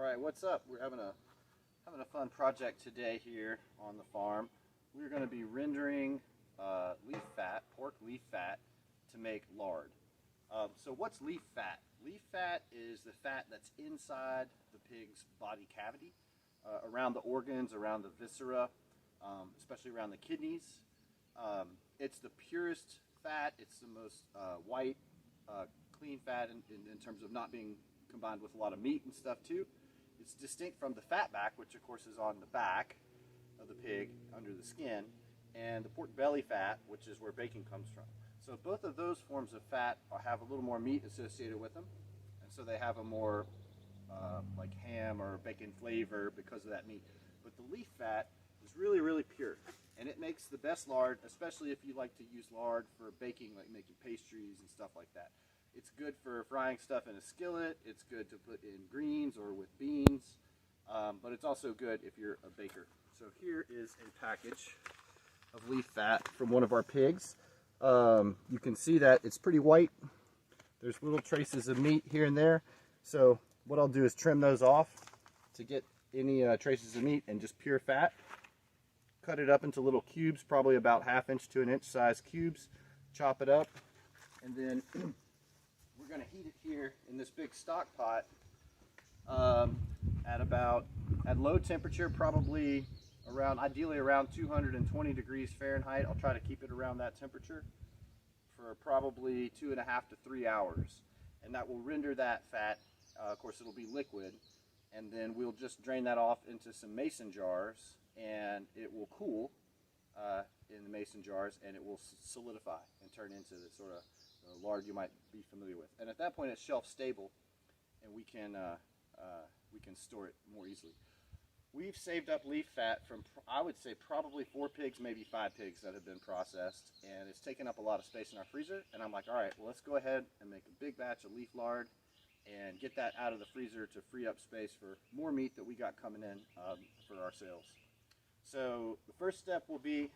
Alright, what's up? We're having a fun project today here on the farm. We're going to be rendering leaf fat, pork leaf fat, to make lard. So what's leaf fat? Leaf fat is the fat that's inside the pig's body cavity, around the organs, around the viscera, especially around the kidneys. It's the purest fat. It's the most white, clean fat in terms of not being combined with a lot of meat and stuff too. It's distinct from the fat back, which of course is on the back of the pig under the skin, and the pork belly fat, which is where bacon comes from. So both of those forms of fat have a little more meat associated with them, and so they have a more like ham or bacon flavor because of that meat. But the leaf fat is really, really pure, and it makes the best lard, especially if you like to use lard for baking, like making pastries and stuff like that. It's good for frying stuff in a skillet. It's good to put in greens or with beans, but it's also good if you're a baker. So here is a package of leaf fat from one of our pigs. You can see that it's pretty white. There's little traces of meat here and there. So what I'll do is trim those off to get any traces of meat and just pure fat. Cut it up into little cubes, probably about 1/2 inch to 1 inch size cubes. Chop it up, and then we're going to heat it here in this big stock pot at low temperature, probably ideally around 220 degrees Fahrenheit. I'll try to keep it around that temperature for probably 2.5 to 3 hours, and that will render that fat. Of course, it'll be liquid, and then we'll just drain that off into some mason jars, and it will cool in the mason jars, and it will solidify and turn into the sort of lard you might be familiar with. And at that point, it's shelf stable, and we can store it more easily. We've saved up leaf fat from, I would say, probably 4 pigs, maybe 5 pigs that have been processed, and it's taken up a lot of space in our freezer. And I'm like, all right, well, let's go ahead and make a big batch of leaf lard and get that out of the freezer to free up space for more meat that we got coming in for our sales. So the first step will be,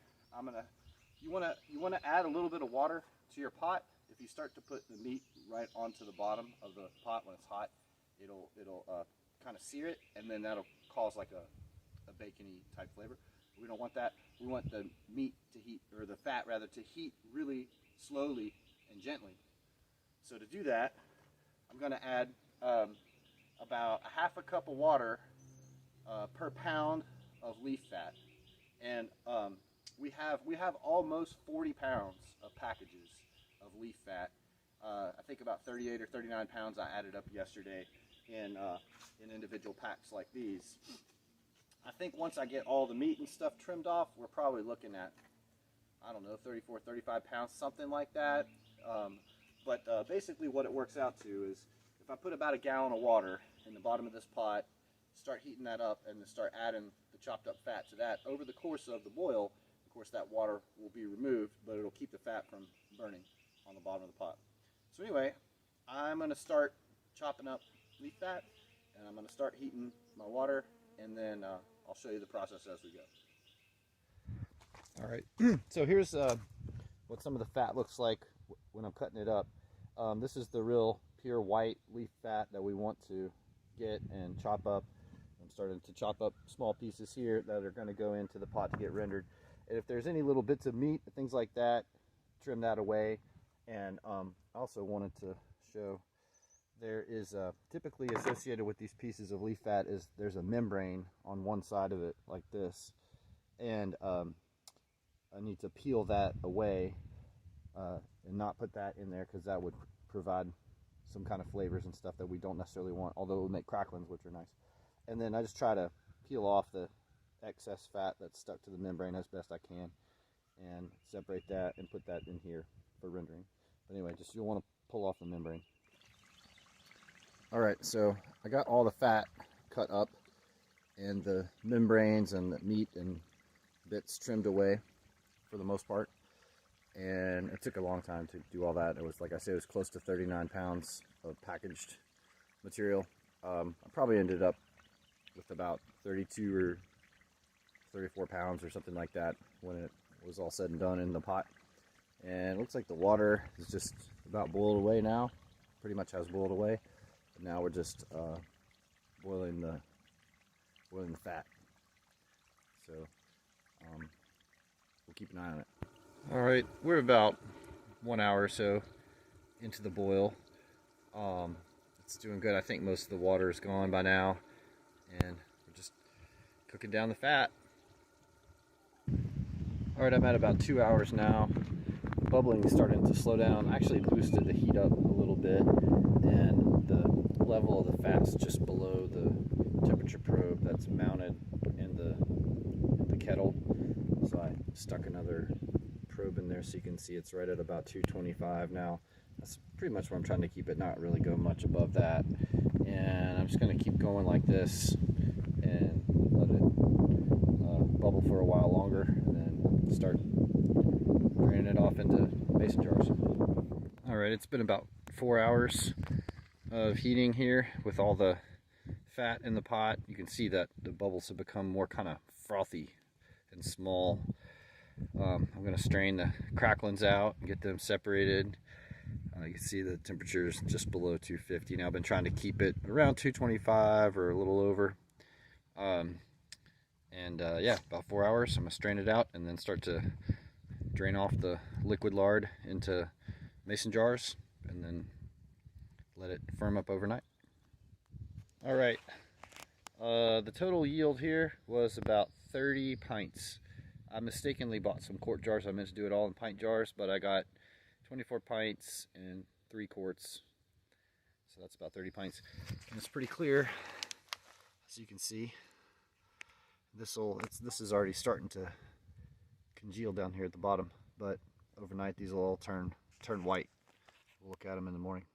you want to add a little bit of water to your pot. If you start to put the meat right onto the bottom of the pot when it's hot, it'll kind of sear it, and then that'll cause like a bacony type flavor. We don't want that. We want the meat to heat, or the fat rather, to heat really slowly and gently. So to do that, I'm going to add about 1/2 cup of water per pound of leaf fat, and we have almost 40 pounds of packages of leaf fat. I think about 38 or 39 pounds I added up yesterday in individual packs like these. I think once I get all the meat and stuff trimmed off, we're probably looking at, I don't know, 34, 35 pounds, something like that. But basically what it works out to is, if I put about 1 gallon of water in the bottom of this pot, start heating that up, and then start adding the chopped up fat to that, over the course of the boil, of course that water will be removed, but it'll keep the fat from burning on the bottom of the pot. So anyway, I'm going to start chopping up leaf fat, and I'm going to start heating my water, and then I'll show you the process as we go. All right, so here's what some of the fat looks like when I'm cutting it up. This is the real pure white leaf fat that we want to get and chop up. I'm starting to chop up small pieces here that are going to go into the pot to get rendered. And if there's any little bits of meat, things like that, trim that away. And I also wanted to show, there is typically associated with these pieces of leaf fat is there's a membrane on one side of it like this, and I need to peel that away and not put that in there, because that would provide some kind of flavors and stuff that we don't necessarily want, although it would make cracklins, which are nice. And then I just try to peel off the excess fat that's stuck to the membrane as best I can, and separate that and put that in here for rendering. But anyway, just you'll want to pull off the membrane. Alright, so I got all the fat cut up and the membranes and the meat and bits trimmed away for the most part, and it took a long time to do all that. It was, like I said, it was close to 39 pounds of packaged material. I probably ended up with about 32 or 34 pounds or something like that when it was all said and done in the pot. And it looks like the water is just about boiled away now. Pretty much has boiled away. And now we're just boiling the fat. So we'll keep an eye on it. All right, we're about 1 hour or so into the boil. It's doing good. I think most of the water is gone by now, and we're just cooking down the fat. All right, I'm at about 2 hours now. Bubbling is starting to slow down. I actually boosted the heat up a little bit, and the level of the fat's just below the temperature probe that's mounted in the kettle. So I stuck another probe in there so you can see it's right at about 225 now. That's pretty much where I'm trying to keep it, not really go much above that. And I'm just going to keep going like this and let it bubble for a while longer, and then start draining it off into mason jars. All right, it's been about 4 hours of heating here with all the fat in the pot. You can see that the bubbles have become more kind of frothy and small. I'm going to strain the cracklins out and get them separated. You can see the temperature is just below 250 now. I've been trying to keep it around 225 or a little over. Yeah, about 4 hours. I'm going to strain it out and then start to drain off the liquid lard into mason jars and then let it firm up overnight. All right, the total yield here was about 30 pints. I mistakenly bought some quart jars. I meant to do it all in pint jars, but I got 24 pints and 3 quarts. So that's about 30 pints. And it's pretty clear, as you can see. This is already starting to congeal down here at the bottom, but overnight these will all turn white. We'll look at them in the morning.